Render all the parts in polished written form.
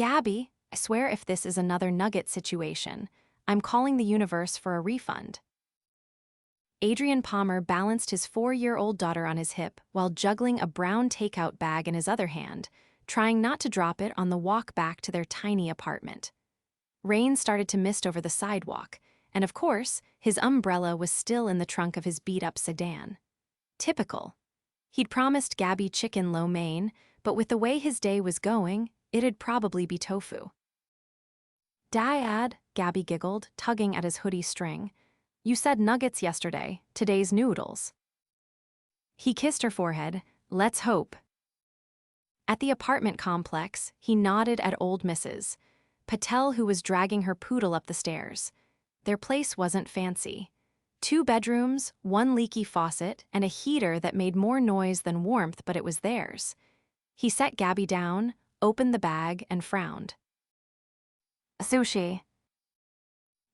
Gabby, I swear if this is another nugget situation, I'm calling the universe for a refund. Adrian Palmer balanced his 4-year-old daughter on his hip while juggling a brown takeout bag in his other hand, trying not to drop it on the walk back to their tiny apartment. Rain started to mist over the sidewalk, and of course, his umbrella was still in the trunk of his beat-up sedan. Typical. He'd promised Gabby chicken lo mein, but with the way his day was going, it'd probably be tofu. Dad, Gabby giggled, tugging at his hoodie string. You said nuggets yesterday, today's noodles. He kissed her forehead. Let's hope. At the apartment complex, he nodded at old Mrs. Patel, who was dragging her poodle up the stairs. Their place wasn't fancy. 2 bedrooms, 1 leaky faucet, and a heater that made more noise than warmth, but it was theirs. He set Gabby down, opened the bag, and frowned. Sushi.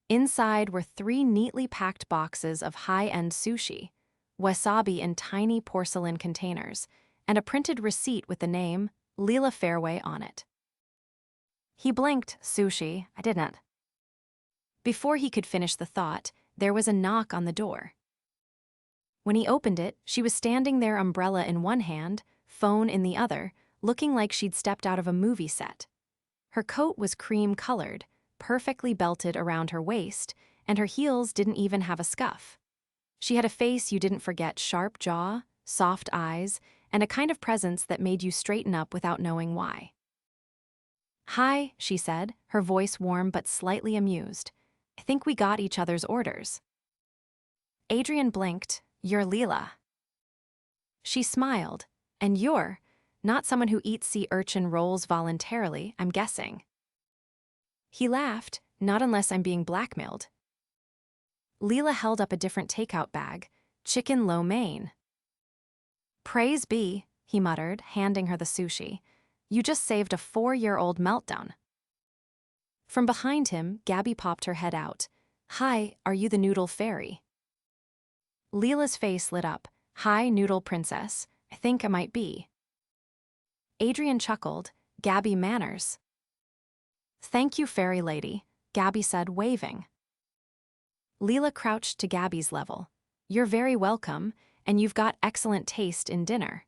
Inside were 3 neatly packed boxes of high-end sushi, wasabi in tiny porcelain containers, and a printed receipt with the name Leela Fairway on it. He blinked. Sushi, I didn't. Before he could finish the thought, there was a knock on the door. When he opened it, she was standing there, umbrella in one hand, phone in the other, looking like she'd stepped out of a movie set. Her coat was cream-colored, perfectly belted around her waist, and her heels didn't even have a scuff. She had a face you didn't forget: sharp jaw, soft eyes, and a kind of presence that made you straighten up without knowing why. Hi, she said, her voice warm but slightly amused. I think we got each other's orders. Adrian blinked. You're Leela. She smiled. And you're not someone who eats sea urchin rolls voluntarily, I'm guessing. He laughed. Not unless I'm being blackmailed. Leela held up a different takeout bag. Chicken lo mein. Praise be, he muttered, handing her the sushi. You just saved a 4-year-old meltdown. From behind him, Gabby popped her head out. Hi, are you the noodle fairy? Leela's face lit up. Hi, noodle princess. I think I might be. Adrian chuckled. Gabby manners. Thank you, fairy lady, Gabby said, waving. Leela crouched to Gabby's level. You're very welcome, and you've got excellent taste in dinner.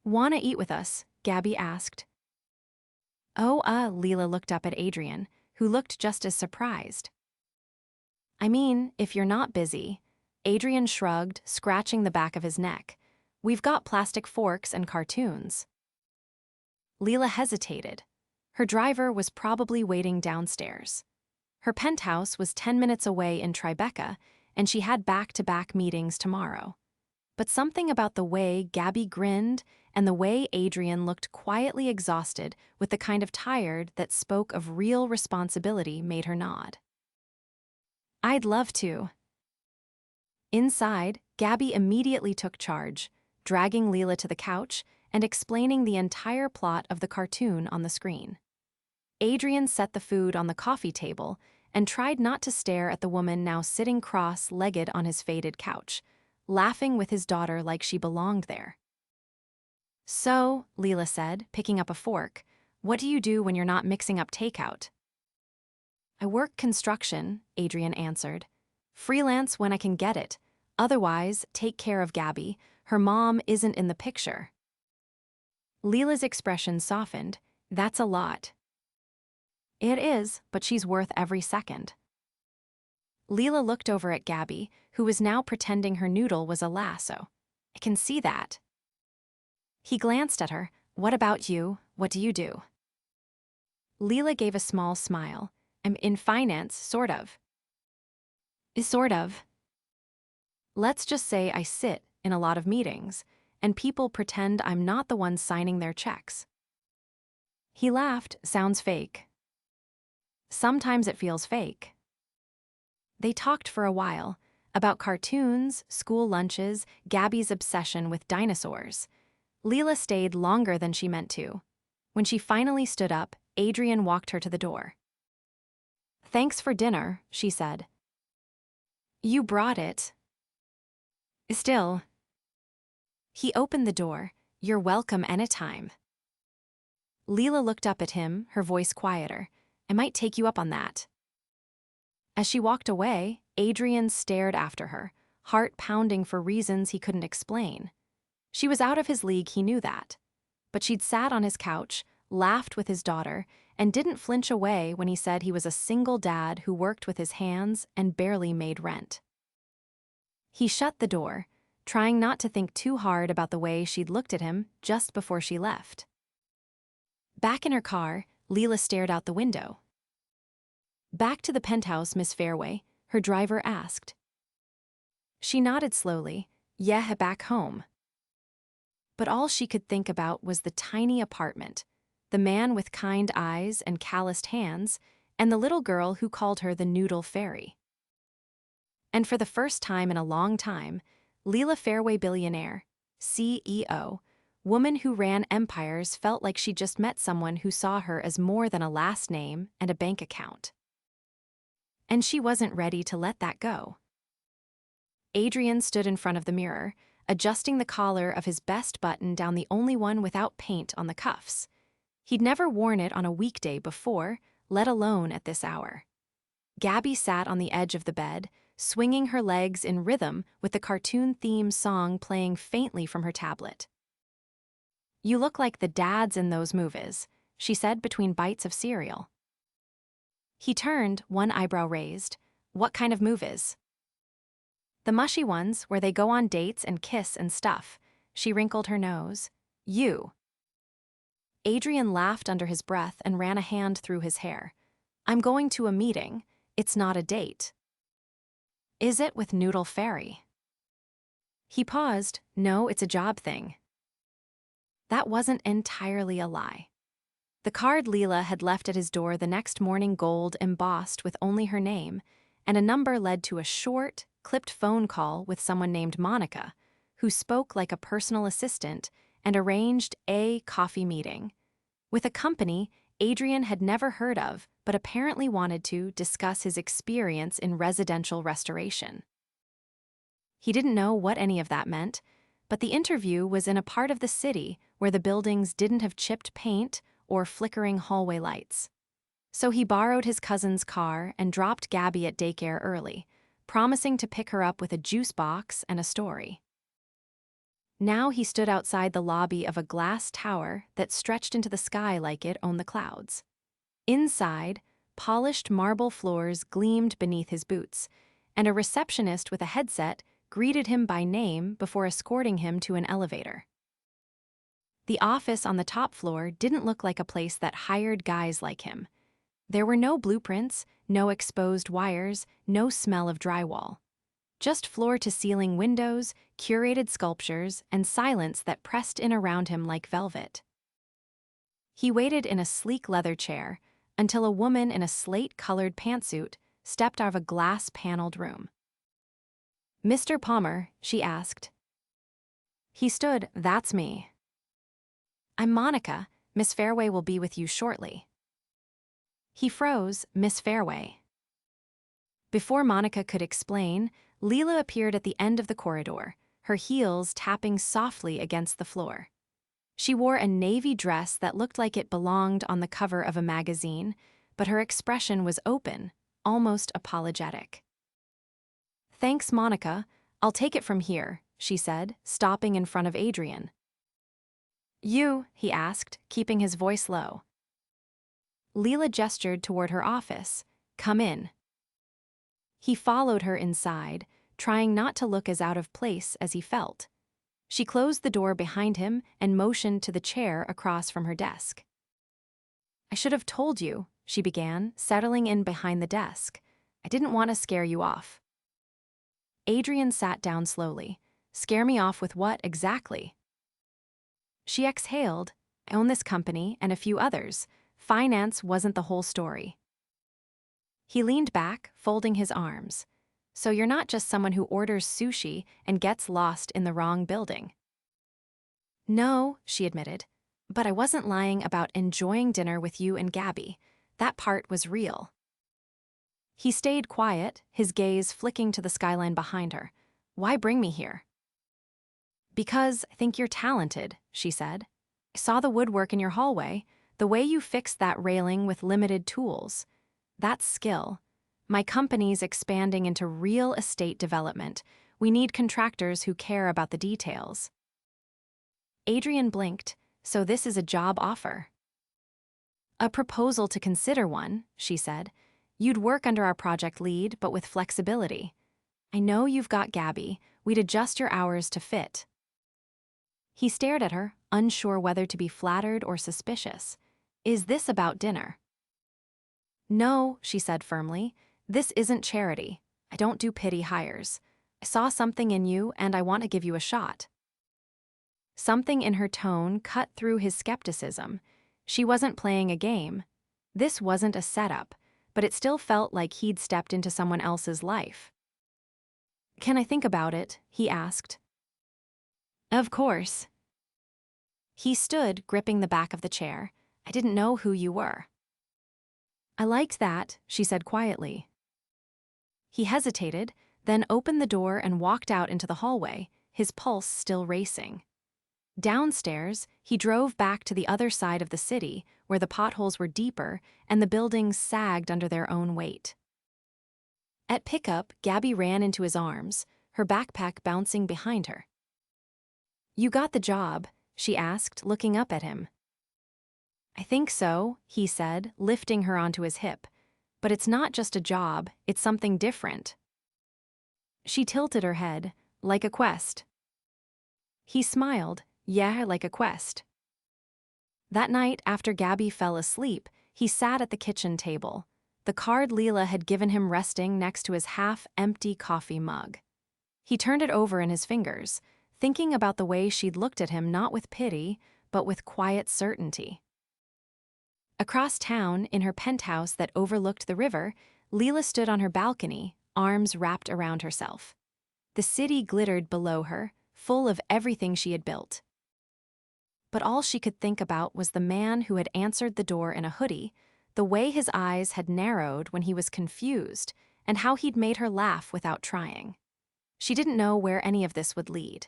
Wanna eat with us? Gabby asked. Oh, Leela looked up at Adrian, who looked just as surprised. I mean, if you're not busy. Adrian shrugged, scratching the back of his neck. We've got plastic forks and cartoons. Leela hesitated. Her driver was probably waiting downstairs. Her penthouse was 10 minutes away in Tribeca, and she had back-to-back meetings tomorrow. But something about the way Gabby grinned and the way Adrian looked quietly exhausted with the kind of tired that spoke of real responsibility made her nod. I'd love to. Inside, Gabby immediately took charge, dragging Leela to the couch and explaining the entire plot of the cartoon on the screen. Adrian set the food on the coffee table and tried not to stare at the woman now sitting cross-legged on his faded couch, laughing with his daughter like she belonged there. So, Leela said, picking up a fork, what do you do when you're not mixing up takeout? I work construction, Adrian answered. Freelance when I can get it. Otherwise, take care of Gabby. Her mom isn't in the picture. Leela's expression softened. That's a lot. It is, but she's worth every second. Leela looked over at Gabby, who was now pretending her noodle was a lasso. I can see that. He glanced at her. What about you? What do you do? Leela gave a small smile. I'm in finance, sort of. Sort of. Let's just say I sit in a lot of meetings, and people pretend I'm not the one signing their checks. He laughed. Sounds fake. Sometimes it feels fake. They talked for a while, about cartoons, school lunches, Gabby's obsession with dinosaurs. Leela stayed longer than she meant to. When she finally stood up, Adrian walked her to the door. Thanks for dinner, she said. You brought it. Still. He opened the door. You're welcome anytime. Leela looked up at him, her voice quieter. I might take you up on that. As she walked away, Adrian stared after her, heart pounding for reasons he couldn't explain. She was out of his league, he knew that. But she'd sat on his couch, laughed with his daughter, and didn't flinch away when he said he was a single dad who worked with his hands and barely made rent. He shut the door, trying not to think too hard about the way she'd looked at him just before she left. Back in her car, Leela stared out the window. Back to the penthouse, Miss Fairway, her driver asked. She nodded slowly, yeah, back home. But all she could think about was the tiny apartment, the man with kind eyes and calloused hands, and the little girl who called her the Noodle Fairy. And for the first time in a long time, Lila Fairway Billionaire, CEO, woman who ran empires, felt like she just met someone who saw her as more than a last name and a bank account. And she wasn't ready to let that go. Adrian stood in front of the mirror, adjusting the collar of his best button down, the only one without paint on the cuffs. He'd never worn it on a weekday before, let alone at this hour. Gabby sat on the edge of the bed, swinging her legs in rhythm with the cartoon theme song playing faintly from her tablet. You look like the dads in those movies, she said between bites of cereal. He turned, one eyebrow raised. What kind of movies? The mushy ones where they go on dates and kiss and stuff. She wrinkled her nose. You. Adrian laughed under his breath and ran a hand through his hair. I'm going to a meeting. It's not a date. Is it with Noodle Fairy? He paused. No, it's a job thing. That wasn't entirely a lie. The card Leela had left at his door the next morning, gold embossed with only her name, and a number led to a short, clipped phone call with someone named Monica, who spoke like a personal assistant and arranged a coffee meeting with a company Adrian had never heard of but apparently wanted to discuss his experience in residential restoration. He didn't know what any of that meant, but the interview was in a part of the city where the buildings didn't have chipped paint or flickering hallway lights. So he borrowed his cousin's car and dropped Gabby at daycare early, promising to pick her up with a juice box and a story. Now he stood outside the lobby of a glass tower that stretched into the sky like it owned the clouds. Inside, polished marble floors gleamed beneath his boots, and a receptionist with a headset greeted him by name before escorting him to an elevator. The office on the top floor didn't look like a place that hired guys like him. There were no blueprints, no exposed wires, no smell of drywall. Just floor-to-ceiling windows, curated sculptures, and silence that pressed in around him like velvet. He waited in a sleek leather chair until a woman in a slate-colored pantsuit stepped out of a glass-paneled room. Mr. Palmer, she asked. He stood. That's me. I'm Monica. Miss Fairway will be with you shortly. He froze. Miss Fairway. Before Monica could explain, Leela appeared at the end of the corridor, her heels tapping softly against the floor. She wore a navy dress that looked like it belonged on the cover of a magazine, but her expression was open, almost apologetic. Thanks, Monica. I'll take it from here, she said, stopping in front of Adrian. You, he asked, keeping his voice low. Leela gestured toward her office. Come in. He followed her inside, trying not to look as out of place as he felt. She closed the door behind him and motioned to the chair across from her desk. I should have told you, she began, settling in behind the desk. I didn't want to scare you off. Adrian sat down slowly. Scare me off with what exactly? She exhaled. I own this company and a few others. Finance wasn't the whole story. He leaned back, folding his arms. So you're not just someone who orders sushi and gets lost in the wrong building. No, she admitted. But I wasn't lying about enjoying dinner with you and Gabby. That part was real. He stayed quiet, his gaze flicking to the skyline behind her. Why bring me here? Because I think you're talented, she said. I saw the woodwork in your hallway. the way you fixed that railing with limited tools. That's skill. My company's expanding into real estate development. We need contractors who care about the details." Adrian blinked. "So this is a job offer?" "A proposal to consider one," she said. "You'd work under our project lead, but with flexibility. I know you've got Gabby. We'd adjust your hours to fit." He stared at her, unsure whether to be flattered or suspicious. "Is this about dinner?" "No," she said firmly. "This isn't charity. I don't do pity hires. I saw something in you and I want to give you a shot." Something in her tone cut through his skepticism. She wasn't playing a game. This wasn't a setup, but it still felt like he'd stepped into someone else's life. "Can I think about it?" he asked. "Of course." He stood, gripping the back of the chair. "I didn't know who you were." "I liked that," she said quietly. He hesitated, then opened the door and walked out into the hallway, his pulse still racing. Downstairs, he drove back to the other side of the city, where the potholes were deeper and the buildings sagged under their own weight. At pickup, Gabby ran into his arms, her backpack bouncing behind her. "You got the job?" she asked, looking up at him. "I think so," he said, lifting her onto his hip. "But it's not just a job, it's something different." She tilted her head, "Like a quest." He smiled, "Yeah, like a quest." That night, after Gabby fell asleep, he sat at the kitchen table, the card Leela had given him resting next to his half-empty coffee mug. He turned it over in his fingers, thinking about the way she'd looked at him not with pity, but with quiet certainty. Across town, in her penthouse that overlooked the river, Leela stood on her balcony, arms wrapped around herself. The city glittered below her, full of everything she had built. But all she could think about was the man who had answered the door in a hoodie, the way his eyes had narrowed when he was confused, and how he'd made her laugh without trying. She didn't know where any of this would lead.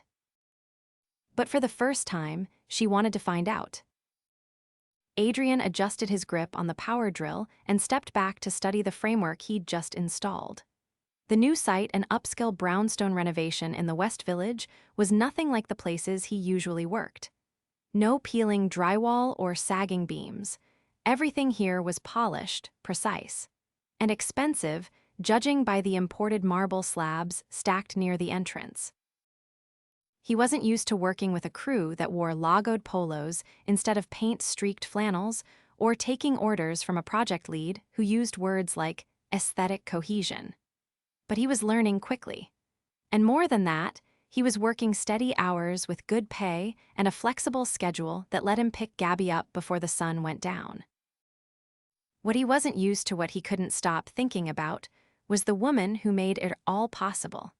But for the first time, she wanted to find out. Adrian adjusted his grip on the power drill and stepped back to study the framework he'd just installed. The new site, an upscale brownstone renovation in the West Village, was nothing like the places he usually worked. No peeling drywall or sagging beams. Everything here was polished, precise, and expensive, judging by the imported marble slabs stacked near the entrance. He wasn't used to working with a crew that wore logoed polos instead of paint-streaked flannels, or taking orders from a project lead who used words like aesthetic cohesion. But he was learning quickly. And more than that, he was working steady hours with good pay and a flexible schedule that let him pick Gabby up before the sun went down. What he wasn't used to, what he couldn't stop thinking about, was the woman who made it all possible.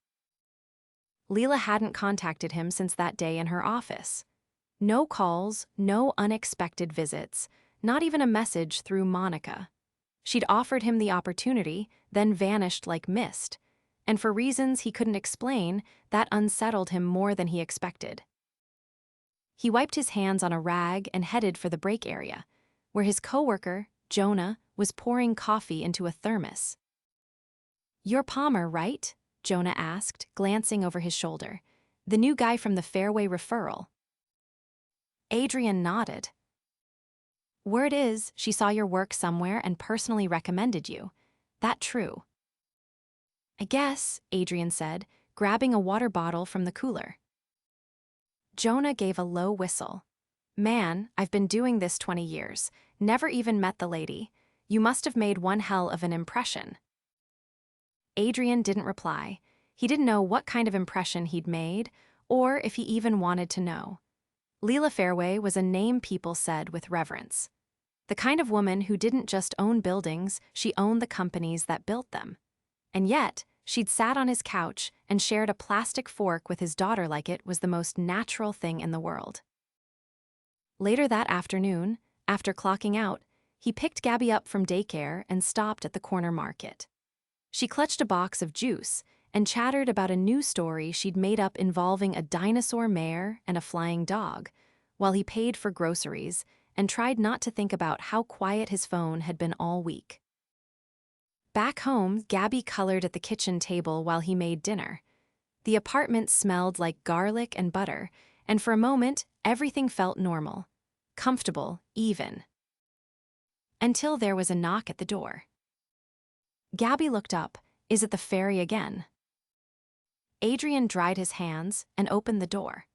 Leela hadn't contacted him since that day in her office. No calls, no unexpected visits, not even a message through Monica. She'd offered him the opportunity, then vanished like mist, and for reasons he couldn't explain, that unsettled him more than he expected. He wiped his hands on a rag and headed for the break area, where his coworker, Jonah, was pouring coffee into a thermos. "You're Palmer, right?" Jonah asked, glancing over his shoulder. "The new guy from the Fairway referral." Adrian nodded. "Word is, she saw your work somewhere and personally recommended you. That true?" "I guess," Adrian said, grabbing a water bottle from the cooler. Jonah gave a low whistle. "Man, I've been doing this 20 years, never even met the lady. You must have made one hell of an impression." Adrian didn't reply. He didn't know what kind of impression he'd made, or if he even wanted to know. Leela Fairway was a name people said with reverence. The kind of woman who didn't just own buildings, she owned the companies that built them. And yet, she'd sat on his couch and shared a plastic fork with his daughter like it was the most natural thing in the world. Later that afternoon, after clocking out, he picked Gabby up from daycare and stopped at the corner market. She clutched a box of juice and chattered about a new story she'd made up involving a dinosaur mare and a flying dog, while he paid for groceries and tried not to think about how quiet his phone had been all week. Back home, Gabby colored at the kitchen table while he made dinner. The apartment smelled like garlic and butter, and for a moment, everything felt normal, comfortable, even. Until there was a knock at the door. Gabby looked up. Is it the fairy again? Adrian dried his hands and opened the door.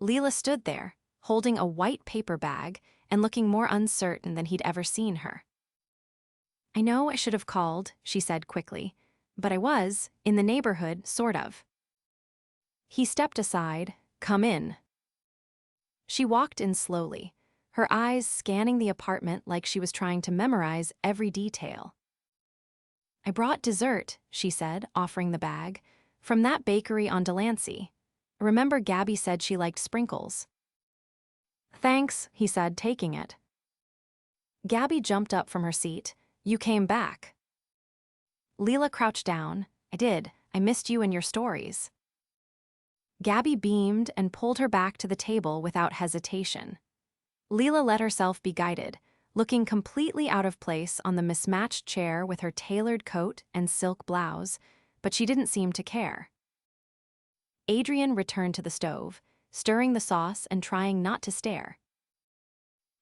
Leela stood there, holding a white paper bag and looking more uncertain than he'd ever seen her. I know I should have called, she said quickly, but I was, in the neighborhood, sort of. He stepped aside. Come in. She walked in slowly, her eyes scanning the apartment like she was trying to memorize every detail. I brought dessert, she said, offering the bag, from that bakery on Delancey. Remember Gabby said she liked sprinkles. Thanks, he said, taking it. Gabby jumped up from her seat. You came back. Leela crouched down. I did. I missed you and your stories. Gabby beamed and pulled her back to the table without hesitation. Leela let herself be guided, looking completely out of place on the mismatched chair with her tailored coat and silk blouse, but she didn't seem to care. Adrian returned to the stove, stirring the sauce and trying not to stare.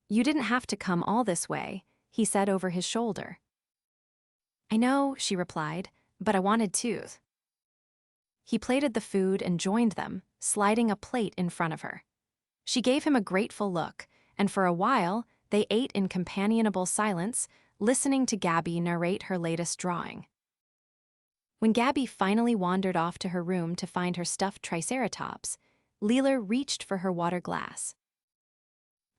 You didn't have to come all this way, he said over his shoulder. I know, she replied, but I wanted to. He plated the food and joined them, sliding a plate in front of her. She gave him a grateful look, and for a while, they ate in companionable silence, listening to Gabby narrate her latest drawing. When Gabby finally wandered off to her room to find her stuffed triceratops, Leela reached for her water glass.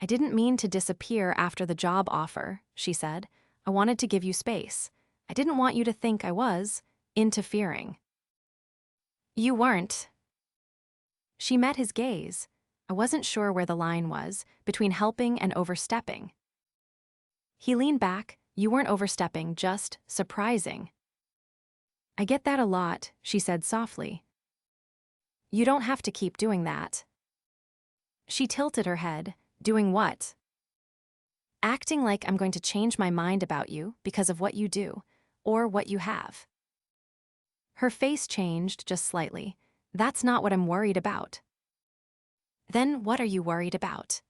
I didn't mean to disappear after the job offer, she said. I wanted to give you space. I didn't want you to think I was interfering. You weren't. She met his gaze. I wasn't sure where the line was, between helping and overstepping. He leaned back. You weren't overstepping, just surprising. I get that a lot, she said softly. You don't have to keep doing that. She tilted her head. Doing what? Acting like I'm going to change my mind about you because of what you do, or what you have. Her face changed just slightly. That's not what I'm worried about. Then what are you worried about?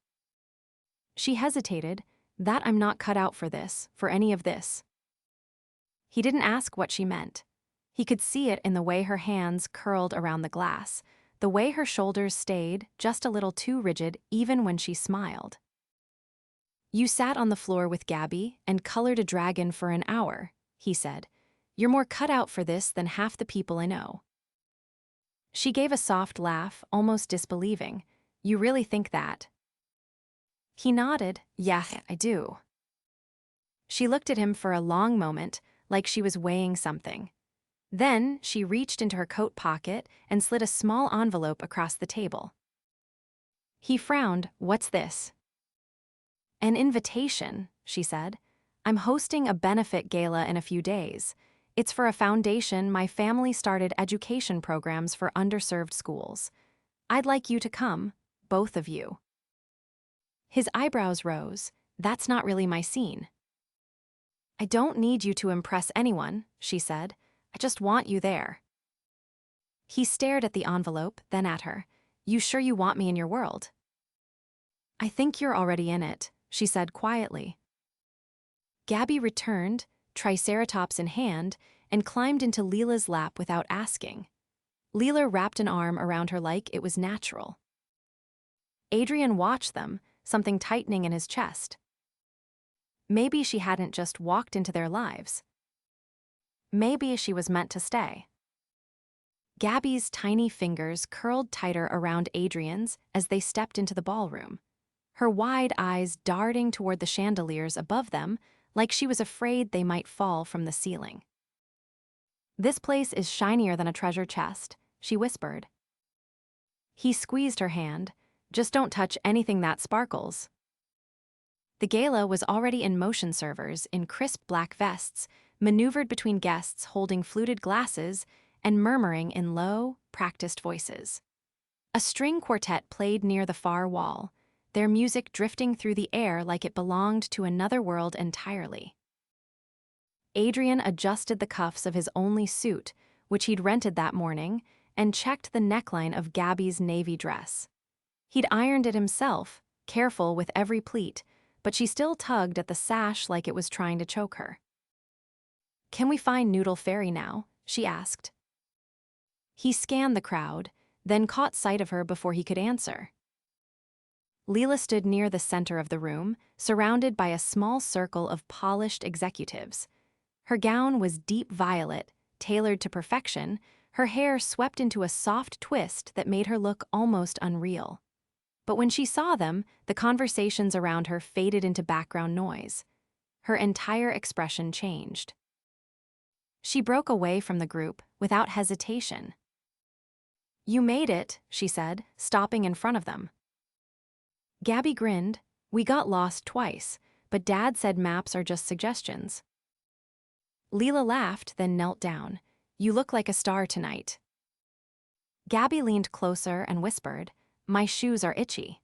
She hesitated. That I'm not cut out for this, for any of this. He didn't ask what she meant. He could see it in the way her hands curled around the glass, the way her shoulders stayed just a little too rigid even when she smiled. You sat on the floor with Gabby and colored a dragon for an hour, he said. You're more cut out for this than half the people I know. She gave a soft laugh, almost disbelieving. You really think that? He nodded. Yeah, I do. She looked at him for a long moment, like she was weighing something. Then she reached into her coat pocket and slid a small envelope across the table. He frowned. What's this? An invitation, she said. I'm hosting a benefit gala in a few days. It's for a foundation my family started education programs for underserved schools. I'd like you to come, both of you. His eyebrows rose. That's not really my scene. I don't need you to impress anyone, she said. I just want you there. He stared at the envelope, then at her. You sure you want me in your world? I think you're already in it, she said quietly. Gabby returned, triceratops in hand, and climbed into Leela's lap without asking. Leela wrapped an arm around her like it was natural. Adrian watched them, something tightening in his chest. Maybe she hadn't just walked into their lives. Maybe she was meant to stay. Gabby's tiny fingers curled tighter around Adrian's as they stepped into the ballroom, her wide eyes darting toward the chandeliers above them like she was afraid they might fall from the ceiling. This place is shinier than a treasure chest, she whispered. He squeezed her hand. Just don't touch anything that sparkles. The gala was already in motion. Servers in crisp black vests maneuvered between guests holding fluted glasses and murmuring in low, practiced voices. A string quartet played near the far wall. their music drifting through the air like it belonged to another world entirely. Adrian adjusted the cuffs of his only suit, which he'd rented that morning, and checked the neckline of Gabby's navy dress. He'd ironed it himself, careful with every pleat, but she still tugged at the sash like it was trying to choke her. "Can we find Noodle Fairy now?" she asked. He scanned the crowd, then caught sight of her before he could answer. Leela stood near the center of the room, surrounded by a small circle of polished executives. Her gown was deep violet, tailored to perfection, her hair swept into a soft twist that made her look almost unreal. But when she saw them, the conversations around her faded into background noise. Her entire expression changed. She broke away from the group without hesitation. "You made it," she said, stopping in front of them. Gabby grinned. "We got lost twice, but Dad said maps are just suggestions." Leela laughed, then knelt down. "You look like a star tonight." Gabby leaned closer and whispered, "My shoes are itchy."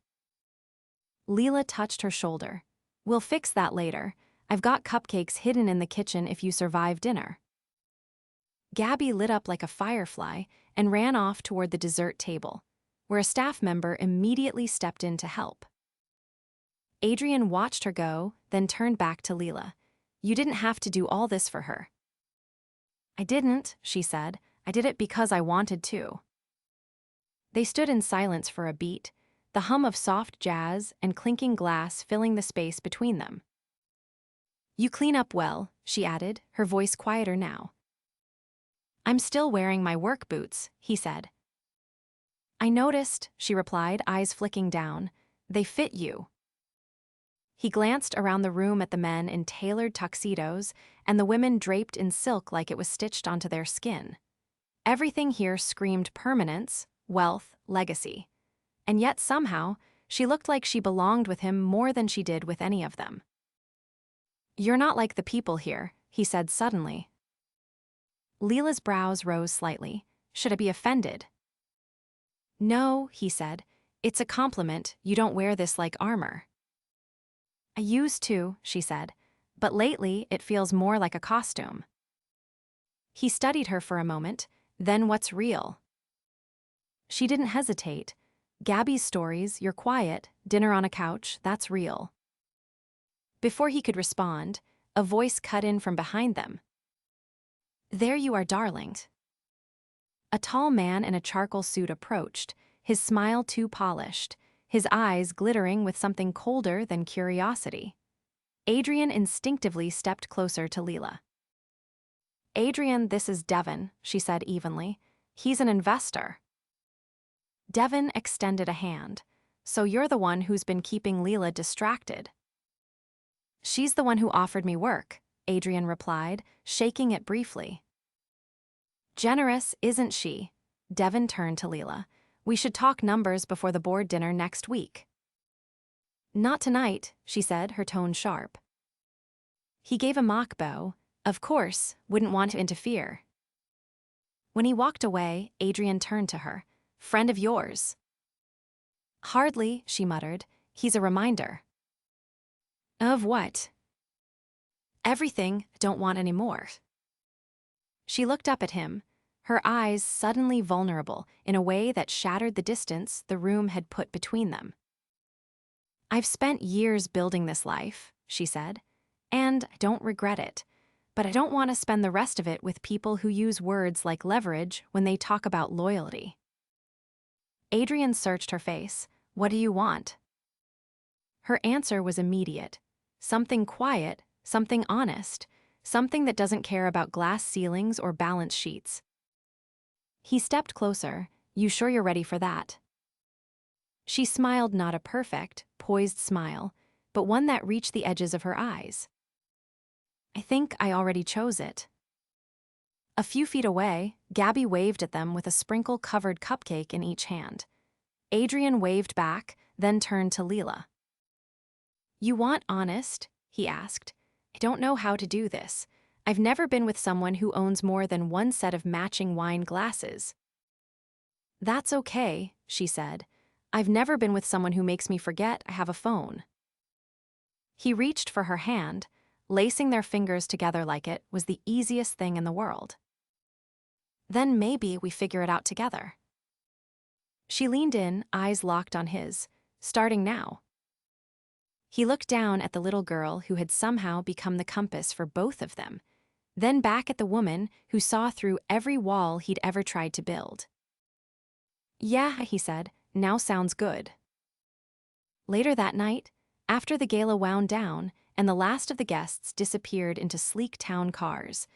Leela touched her shoulder. "We'll fix that later. I've got cupcakes hidden in the kitchen if you survive dinner." Gabby lit up like a firefly and ran off toward the dessert table, where a staff member immediately stepped in to help. Adrian watched her go, then turned back to Leela. "You didn't have to do all this for her." "I didn't," she said. "I did it because I wanted to." They stood in silence for a beat, the hum of soft jazz and clinking glass filling the space between them. "You clean up well," she added, her voice quieter now. "I'm still wearing my work boots," he said. "I noticed," she replied, eyes flicking down. "They fit you." He glanced around the room at the men in tailored tuxedos and the women draped in silk like it was stitched onto their skin. Everything here screamed permanence, wealth, legacy. And yet somehow, she looked like she belonged with him more than she did with any of them. "You're not like the people here," he said suddenly. Leela's brows rose slightly. Should I be offended? "No," he said. "It's a compliment. You don't wear this like armor." "I used to," she said, "but lately it feels more like a costume." He studied her for a moment, then what's real? She didn't hesitate. Gabby's stories, you're quiet, dinner on a couch, that's real. Before he could respond, a voice cut in from behind them. "There you are, darling." A tall man in a charcoal suit approached, his smile too polished, his eyes glittering with something colder than curiosity. Adrian instinctively stepped closer to Leela. "Adrian, this is Devin," she said evenly. "He's an investor." Devin extended a hand. "So you're the one who's been keeping Leela distracted." "She's the one who offered me work," Adrian replied, shaking it briefly. "Generous, isn't she?" Devin turned to Leela. "We should talk numbers before the board dinner next week." "Not tonight," she said, her tone sharp. He gave a mock bow. Of course, wouldn't want to interfere. When he walked away, Adrian turned to her. "Friend of yours?" "Hardly," she muttered. "He's a reminder." "Of what?" "Everything, don't want any more." She looked up at him, her eyes suddenly vulnerable in a way that shattered the distance the room had put between them. "I've spent years building this life," she said, "and I don't regret it, but I don't want to spend the rest of it with people who use words like leverage when they talk about loyalty." Adrian searched her face. "What do you want?" Her answer was immediate. Something quiet, something honest, something that doesn't care about glass ceilings or balance sheets. He stepped closer. "You sure you're ready for that?" She smiled, not a perfect, poised smile, but one that reached the edges of her eyes. "I think I already chose it." A few feet away, Gabby waved at them with a sprinkle-covered cupcake in each hand. Adrian waved back, then turned to Leela. "You want honest?" he asked. "I don't know how to do this. I've never been with someone who owns more than one set of matching wine glasses." "That's okay," she said. I've never been with someone who makes me forget I have a phone. He reached for her hand. Lacing their fingers together like it was the easiest thing in the world. Then maybe we figure it out together. She leaned in, eyes locked on his. Starting now. He looked down at the little girl who had somehow become the compass for both of them, then back at the woman who saw through every wall he'd ever tried to build. Yeah, he said, now sounds good. Later that night, after the gala wound down and the last of the guests disappeared into sleek town cars,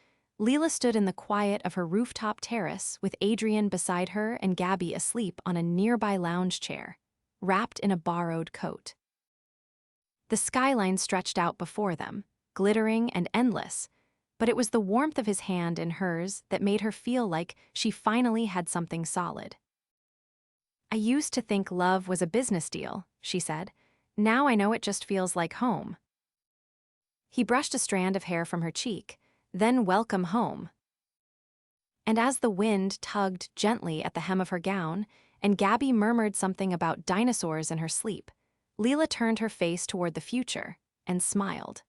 Leela stood in the quiet of her rooftop terrace with Adrian beside her and Gabby asleep on a nearby lounge chair, wrapped in a borrowed coat. The skyline stretched out before them, glittering and endless, but it was the warmth of his hand in hers that made her feel like she finally had something solid. I used to think love was a business deal, she said. Now I know it just feels like home. He brushed a strand of hair from her cheek, then welcome home. And as the wind tugged gently at the hem of her gown, and Gabby murmured something about dinosaurs in her sleep, Leela turned her face toward the future and smiled.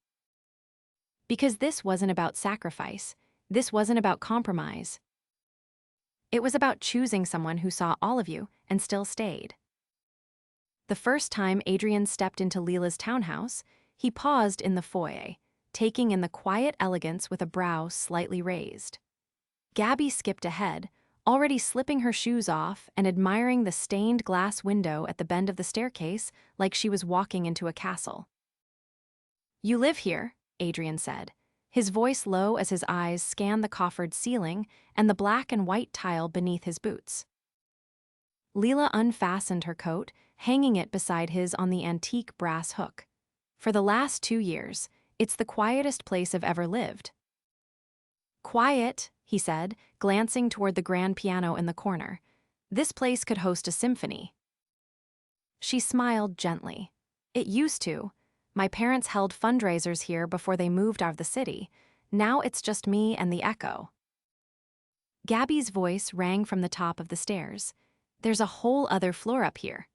Because this wasn't about sacrifice, this wasn't about compromise. It was about choosing someone who saw all of you and still stayed. The first time Adrian stepped into Leela's townhouse, he paused in the foyer, taking in the quiet elegance with a brow slightly raised. Gabby skipped ahead, already slipping her shoes off and admiring the stained glass window at the bend of the staircase like she was walking into a castle. You live here, Adrian said, his voice low as his eyes scanned the coffered ceiling and the black and white tile beneath his boots. Leela unfastened her coat, hanging it beside his on the antique brass hook. For the last 2 years, it's the quietest place I've ever lived. Quiet, he said, glancing toward the grand piano in the corner. This place could host a symphony. She smiled gently. It used to. My parents held fundraisers here before they moved out of the city. Now it's just me and the echo. Gabby's voice rang from the top of the stairs. There's a whole other floor up here.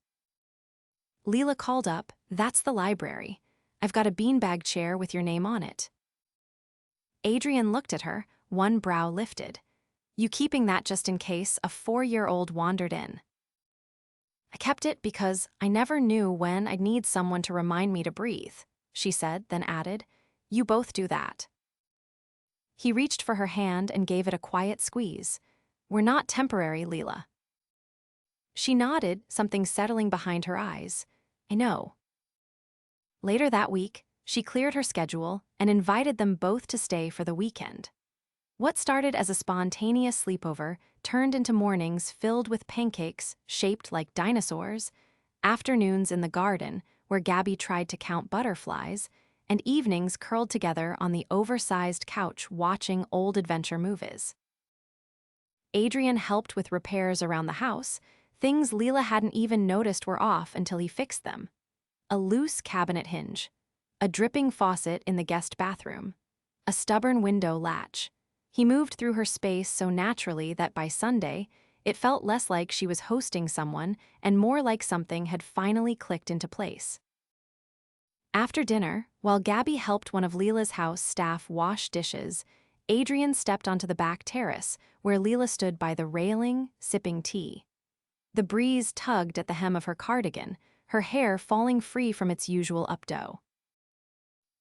Leela called up, that's the library. I've got a beanbag chair with your name on it. Adrian looked at her, one brow lifted. You keeping that just in case a 4-year-old wandered in? I kept it because I never knew when I'd need someone to remind me to breathe, she said, then added, you both do that. He reached for her hand and gave it a quiet squeeze. We're not temporary, Leela. She nodded, something settling behind her eyes. I know. Later that week, she cleared her schedule and invited them both to stay for the weekend. What started as a spontaneous sleepover turned into mornings filled with pancakes shaped like dinosaurs, afternoons in the garden where Gabby tried to count butterflies, and evenings curled together on the oversized couch watching old adventure movies. Adrian helped with repairs around the house, things Leela hadn't even noticed were off until he fixed them. A loose cabinet hinge, a dripping faucet in the guest bathroom, a stubborn window latch. He moved through her space so naturally that by Sunday, it felt less like she was hosting someone and more like something had finally clicked into place. After dinner, while Gabby helped one of Leela's house staff wash dishes, Adrian stepped onto the back terrace where Leela stood by the railing, sipping tea. The breeze tugged at the hem of her cardigan, her hair falling free from its usual updo.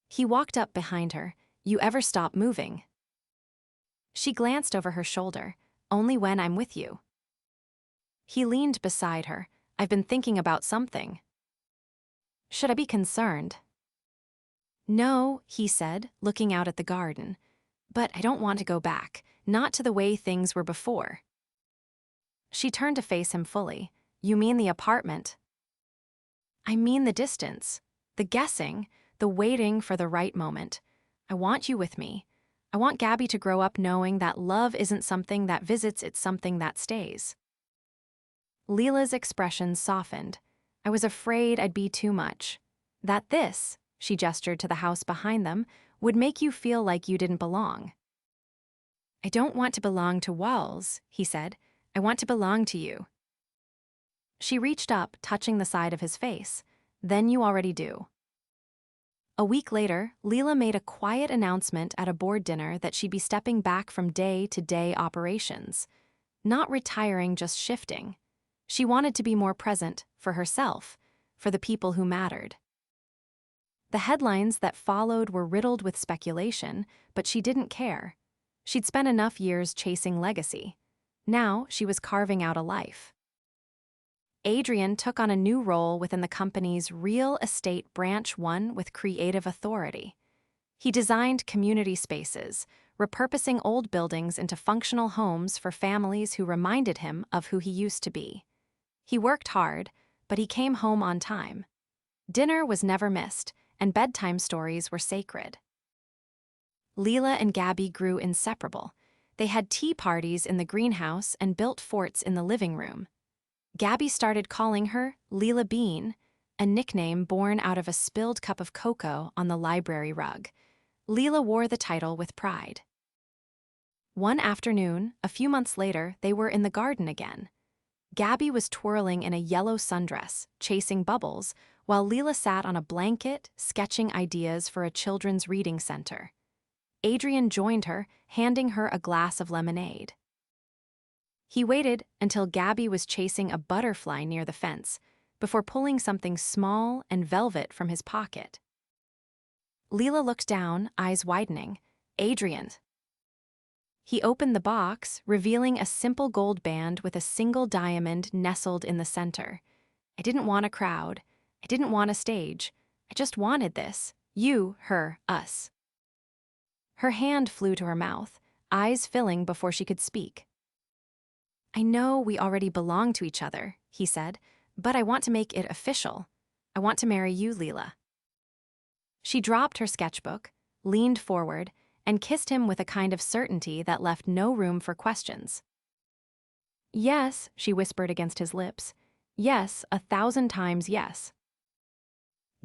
He walked up behind her. You ever stop moving? She glanced over her shoulder. Only when I'm with you. He leaned beside her. I've been thinking about something. Should I be concerned? No, he said, looking out at the garden. But I don't want to go back, not to the way things were before. She turned to face him fully. You mean the apartment? I mean the distance, the guessing, the waiting for the right moment. I want you with me. I want Gabby to grow up knowing that love isn't something that visits, it's something that stays. Leela's expression softened. I was afraid I'd be too much. That this, she gestured to the house behind them, would make you feel like you didn't belong. I don't want to belong to walls, he said. I want to belong to you. She reached up, touching the side of his face. Then you already do. A week later, Leela made a quiet announcement at a board dinner that she'd be stepping back from day-to-day operations. Not retiring, just shifting. She wanted to be more present, for herself, for the people who mattered. The headlines that followed were riddled with speculation, but she didn't care. She'd spent enough years chasing legacy. Now she was carving out a life. Adrian took on a new role within the company's real estate branch, one with creative authority. He designed community spaces, repurposing old buildings into functional homes for families who reminded him of who he used to be. He worked hard, but he came home on time. Dinner was never missed, and bedtime stories were sacred. Leela and Gabby grew inseparable. They had tea parties in the greenhouse and built forts in the living room. Gabby started calling her Lila Bean, a nickname born out of a spilled cup of cocoa on the library rug. Leela wore the title with pride. One afternoon, a few months later, they were in the garden again. Gabby was twirling in a yellow sundress, chasing bubbles, while Leela sat on a blanket, sketching ideas for a children's reading center. Adrian joined her, handing her a glass of lemonade. He waited until Gabby was chasing a butterfly near the fence, before pulling something small and velvet from his pocket. Leela looked down, eyes widening. Adrian. He opened the box, revealing a simple gold band with a single diamond nestled in the center. I didn't want a crowd. I didn't want a stage. I just wanted this. You, her, us. Her hand flew to her mouth, eyes filling before she could speak. I know we already belong to each other, he said, but I want to make it official. I want to marry you, Leela. She dropped her sketchbook, leaned forward, and kissed him with a kind of certainty that left no room for questions. Yes, she whispered against his lips. Yes, 1,000 times yes.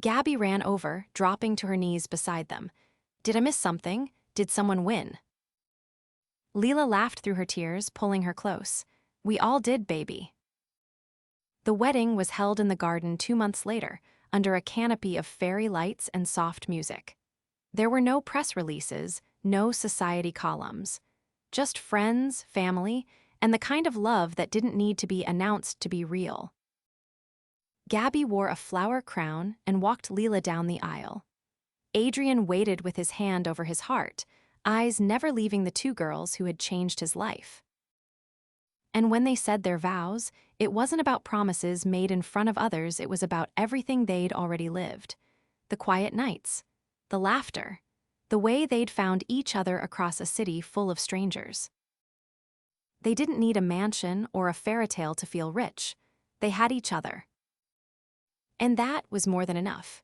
Gabby ran over, dropping to her knees beside them. Did I miss something? Did someone win? Leela laughed through her tears, pulling her close. We all did, baby. The wedding was held in the garden 2 months later, under a canopy of fairy lights and soft music. There were no press releases, no society columns. Just friends, family, and the kind of love that didn't need to be announced to be real. Gabby wore a flower crown and walked Leela down the aisle. Adrian waited with his hand over his heart, eyes never leaving the two girls who had changed his life. And when they said their vows, it wasn't about promises made in front of others, it was about everything they'd already lived. The quiet nights, the laughter, the way they'd found each other across a city full of strangers. They didn't need a mansion or a fairy tale to feel rich. They had each other. And that was more than enough.